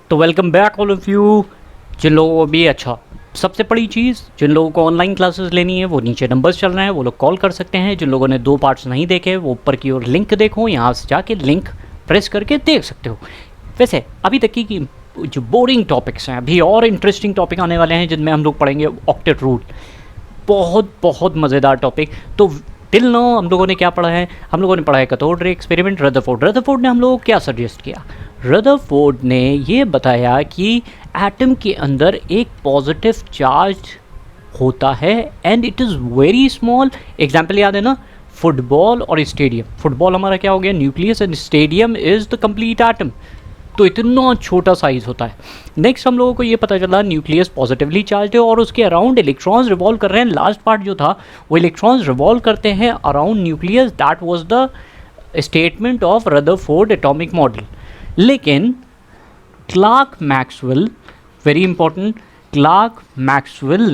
तो welcome back all of you. जिन लोगों को भी अच्छा, सबसे बड़ी चीज़, जिन लोगों को ऑनलाइन क्लासेस लेनी है वो नीचे नंबर्स चल रहे हैं, वो लोग कॉल कर सकते हैं। जिन लोगों ने 2 पार्ट्स नहीं देखे वो ऊपर की ओर लिंक देखो, यहाँ से जाके लिंक प्रेस करके देख सकते हो। वैसे अभी तक की जो बोरिंग टॉपिक्स हैं, अभी और इंटरेस्टिंग टॉपिक आने वाले हैं जिनमें हम लोग पढ़ेंगे ऑक्टेट रूल। बहुत बहुत मज़ेदार टॉपिक। तो टिल नो हम लोगों ने क्या पढ़ा है? हम लोगों ने पढ़ा है कैथोड रे एक्सपेरिमेंट। रदरफोर्ड ने हम लोगों को क्या सजेस्ट किया? रदरफोर्ड ने ये बताया कि एटम के अंदर एक पॉजिटिव चार्ज होता है and it is very small. Example याद है ना, फुटबॉल और स्टेडियम। फुटबॉल हमारा क्या हो गया? Nucleus. And stadium is the complete atom. तो इतना छोटा साइज़ होता है। नेक्स्ट हम लोगों को ये पता चला न्यूक्लियस पॉजिटिवली चार्ज है और उसके अराउंड इलेक्ट्रॉन्स रिवॉल्व कर रहे हैं। लास्ट पार्ट जो था वो इलेक्ट्रॉन्स रिवॉल्व करते हैं around nucleus. That was the statement of Rutherford atomic model. लेकिन Clerk Maxwell, very important, Clerk Maxwell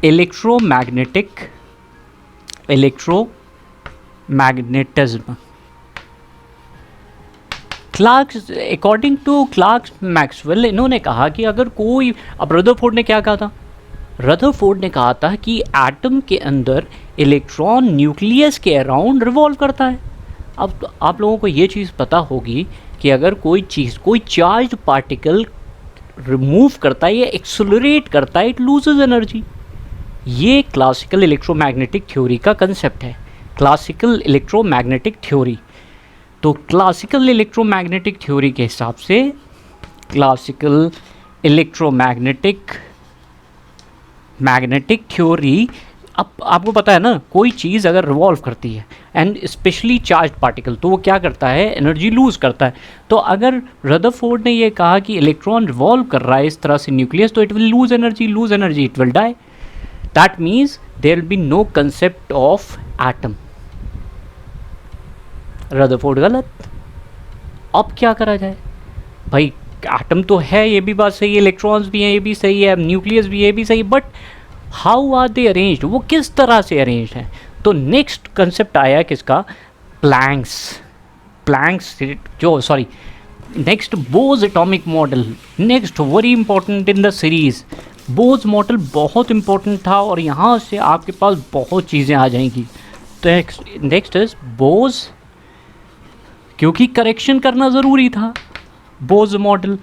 electromagnetism, according to Clerk Maxwell, इन्होंने कहा कि अगर कोई, अब रदरफोर्ड ने क्या कहा था? रदरफोर्ड ने कहा था कि एटम के अंदर इलेक्ट्रॉन न्यूक्लियस के अराउंड रिवॉल्व करता है। अब तो आप लोगों को ये चीज़ पता होगी कि अगर कोई चीज़, कोई चार्ज पार्टिकल रिमूव करता है या एक्सेलरेट करता है, इट लूजेज एनर्जी। ये क्लासिकल इलेक्ट्रोमैग्नेटिक थ्योरी का कंसेप्ट है, क्लासिकल इलेक्ट्रोमैग्नेटिक थ्योरी। तो क्लासिकल इलेक्ट्रोमैग्नेटिक थ्योरी के हिसाब से, क्लासिकल इलेक्ट्रोमैग्नेटिक थ्योरी, अब आपको पता है ना, कोई चीज़ अगर रिवॉल्व करती है एंड स्पेशली चार्ज पार्टिकल, तो वो क्या करता है? एनर्जी लूज़ करता है। तो अगर रदरफोर्ड ने ये कहा कि इलेक्ट्रॉन रिवॉल्व कर रहा है इस तरह से न्यूक्लियस, तो it will lose energy it will die. That means there will be no concept of atom. Rutherford गलत। अब क्या करा जाए भाई? एटम तो है, ये भी बात सही है, इलेक्ट्रॉन्स भी हैं, ये भी सही है, न्यूक्लियस भी है, ये भी सही, but how are they arranged? वो किस तरह से अरेंज्ड हैं? तो नेक्स्ट कंसेप्ट आया किसका? प्लैंक्स जो, sorry, next Bhoj atomic model. Next very important in the series, Bhoj model बहुत इंपॉर्टेंट था और यहाँ से आपके पास बहुत चीज़ें आ जाएंगी। तो नेक्स्ट इज बोज, क्योंकि करेक्शन करना ज़रूरी था, बोज मॉडल।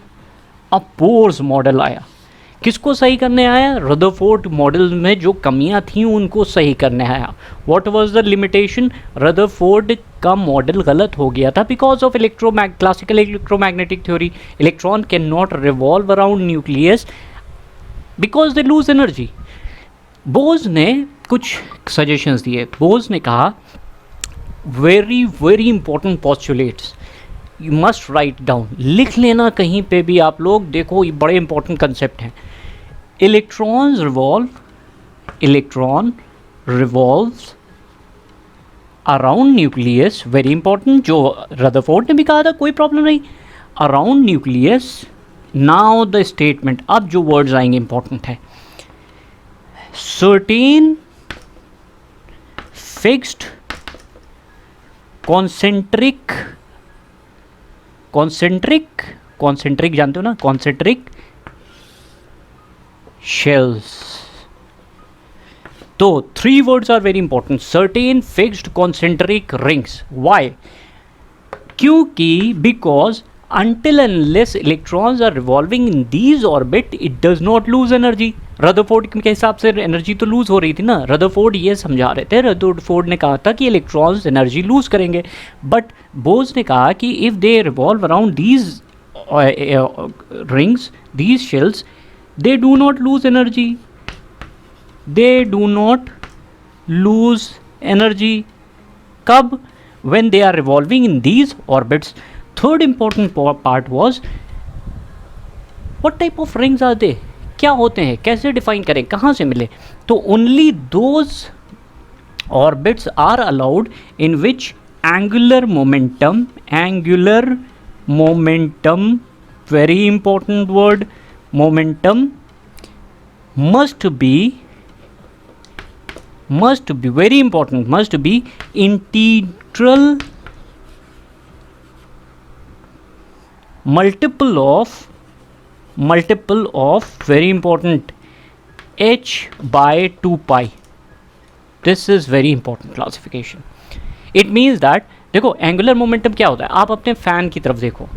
अब बोर्स मॉडल आया, किसको सही करने आया? रदरफोर्ड मॉडल में जो कमियां थीं उनको सही करने आया। What was the limitation? Rutherford का मॉडल गलत हो गया था because of classical electromagnetic theory. Electron can not revolve around nucleus because they lose energy. Bohr ने कुछ सजेशंस दिए। बोज ने कहा very very important postulates, you must write down, लिख लेना कहीं पे भी आप लोग, देखो ये बड़े इंपॉर्टेंट कंसेप्ट हैं। Electron revolves around nucleus, very important, जो रदरफोर्ड ने भी कहा था, कोई प्रॉब्लम नहीं, around nucleus. Now the statement, अब जो वर्ड्स आएंगे इंपॉर्टेंट है। सर्टेन फिक्स्ड कॉन्सेंट्रिक जानते हो ना, कॉन्सेंट्रिक शेल्स। तो 3 words are very important, certain, fixed, concentric rings. Why? क्योंकि because until unless electrons are revolving in these orbit it does not lose energy। Rutherford के हिसाब से एनर्जी तो लूज हो रही थी ना, रदरफोर्ड ये समझा रहे थे। रदरफोर्ड ने कहा था कि इलेक्ट्रॉन्स एनर्जी लूज करेंगे, बट बोज ने कहा कि if they revolve around these rings, these shells, they do not lose energy, कब? when they are revolving in these orbits। Third important part was what type of rings are they? क्या होते हैं, कैसे define करें, कहाँ से मिले? तो only those orbits are allowed in which angular momentum, very important word, momentum must be very important, must be integral multiple of very important h/2 pi. This is very important classification. It means that देखो angular momentum क्या होता है, आप अपने fan की तरफ देखो,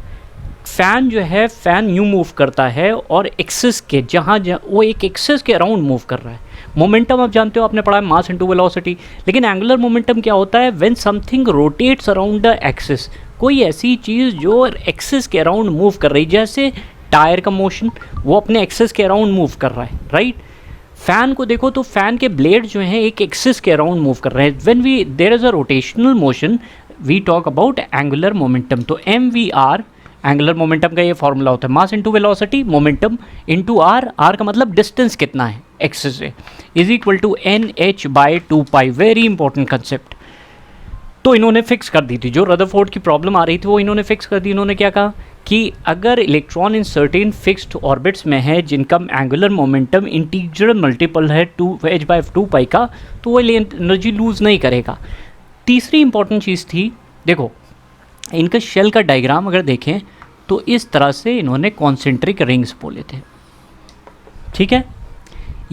fan जो है फ़ैन यूँ मूव करता है और एक्सिस के जहाँ वो एक एक्सिस के अराउंड मूव कर रहा है. मोमेंटम आप जानते हो, आपने पढ़ा है मास इनटू वेलोसिटी. लेकिन एंगुलर मोमेंटम क्या होता है, when something rotates around the axis, कोई ऐसी चीज़ जो एक्सिस के अराउंड मूव कर रही, जैसे टायर का मोशन वो अपने एक्सिस के अराउंड मूव कर रहा है, राइट. फ़ैन को देखो तो फ़ैन के ब्लेड जो हैं एक एक्सिस के अराउंड मूव कर रहे हैं. When we there is a rotational motion we talk about angular momentum. तो MVR एंगुलर मोमेंटम का ये फॉर्मूला होता है, mass into velocity momentum into R का मतलब डिस्टेंस कितना है एक्सिस से, is equal to NH/2 pi. Very important concept. तो इन्होंने फिक्स कर दी थी, जो रदरफोर्ड की प्रॉब्लम आ रही थी वो इन्होंने फिक्स कर दी. इन्होंने क्या कहा कि अगर electron in certain fixed orbits में है जिनका एंगुलर मोमेंटम इंटीजर मल्टीपल है h/2 पाई का, तो वो एनर्जी लूज़ नहीं करेगा. तीसरी इंपॉर्टेंट चीज़ थी, देखो इनका शेल का डायग्राम अगर देखें तो इस तरह से इन्होंने कॉन्सेंट्रिक रिंग्स बोले थे, ठीक है.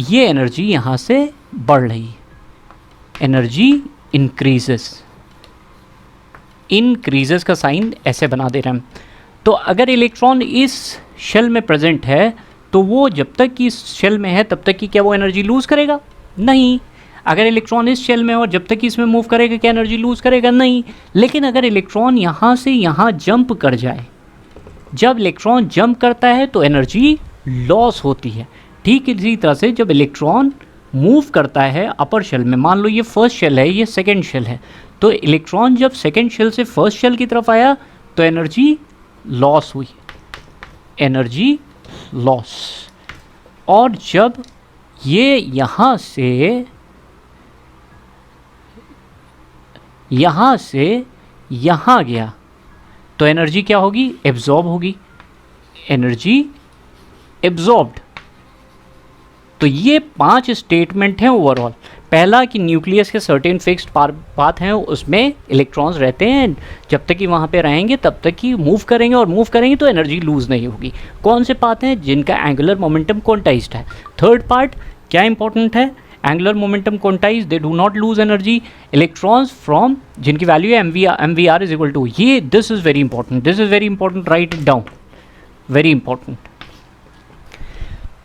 ये एनर्जी यहाँ से बढ़ रही, एनर्जी इंक्रीजेस का साइन ऐसे बना दे रहे हैं. तो अगर इलेक्ट्रॉन इस शेल में प्रेजेंट है तो वो जब तक कि इस शेल में है तब तक कि क्या वो एनर्जी लूज़ करेगा? नहीं. अगर इलेक्ट्रॉन इस शेल में और जब तक कि इसमें मूव करेगा क्या एनर्जी लूज़ करेगा? नहीं. लेकिन अगर इलेक्ट्रॉन यहाँ से यहाँ जंप कर जाए, जब इलेक्ट्रॉन जंप करता है तो एनर्जी लॉस होती है. ठीक इसी तरह से जब इलेक्ट्रॉन मूव करता है अपर शेल में, मान लो ये फर्स्ट शेल है, ये सेकेंड शेल है, तो इलेक्ट्रॉन जब सेकेंड शेल से फर्स्ट शेल की तरफ आया तो एनर्जी लॉस हुई, एनर्जी लॉस. और जब ये यहाँ से यहाँ गया तो एनर्जी क्या होगी? एब्जॉर्ब होगी, एनर्जी एब्जॉर्ब्ड. तो ये 5 स्टेटमेंट हैं ओवरऑल. पहला कि न्यूक्लियस के सर्टेन फिक्स्ड पाथ हैं, उसमें इलेक्ट्रॉन्स रहते हैं, जब तक कि वहाँ पे रहेंगे तब तक कि मूव करेंगे, और मूव करेंगे तो एनर्जी लूज़ नहीं होगी. कौन से पाथ हैं? जिनका एंगुलर मोमेंटम क्वांटाइज्ड है. थर्ड पार्ट क्या इंपॉर्टेंट है? Angular momentum quantize, they do not lose energy. Electrons from जिनकी वैल्यू है MVR इज इक्वल टू ये, this is very important, right it down, very important.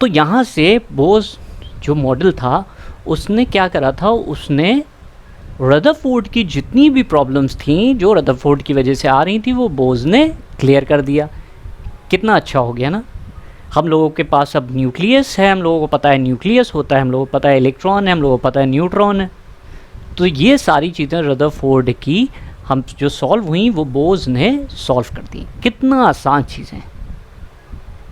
तो यहाँ से बोस जो मॉडल था उसने क्या करा था, उसने रदरफोर्ड की जितनी भी प्रॉब्लम्स थी जो रदरफोर्ड की वजह से आ रही थी वो बोस ने क्लियर कर दिया. कितना अच्छा हो गया ना. हम लोगों के पास अब न्यूक्लियस है, हम लोगों को पता है न्यूक्लियस होता है, हम लोगों को पता है इलेक्ट्रॉन है, हम लोगों को पता है न्यूट्रॉन है. तो ये सारी चीज़ें रदरफोर्ड की हम जो सॉल्व हुई वो बोस ने सॉल्व कर दी. कितना आसान चीज़ें,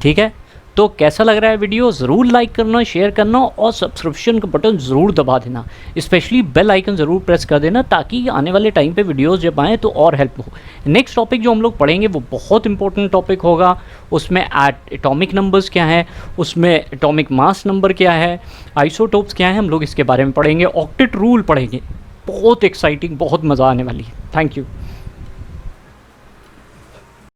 ठीक है. तो कैसा लग रहा है वीडियो? ज़रूर लाइक करना, शेयर करना और सब्सक्रिप्शन का बटन ज़रूर दबा देना. स्पेशली बेल आइकन ज़रूर प्रेस कर देना ताकि आने वाले टाइम पे वीडियोस जब आएँ तो और हेल्प हो. नेक्स्ट टॉपिक जो हम लोग पढ़ेंगे वो बहुत इंपॉर्टेंट टॉपिक होगा. उसमें एटॉमिक नंबर्स क्या हैं, उसमें एटॉमिक मास नंबर क्या है, आइसोटोप्स क्या हैं, हम लोग इसके बारे में पढ़ेंगे. ऑक्टेट रूल पढ़ेंगे. बहुत एक्साइटिंग, बहुत मज़ा आने वाली है. Thank you.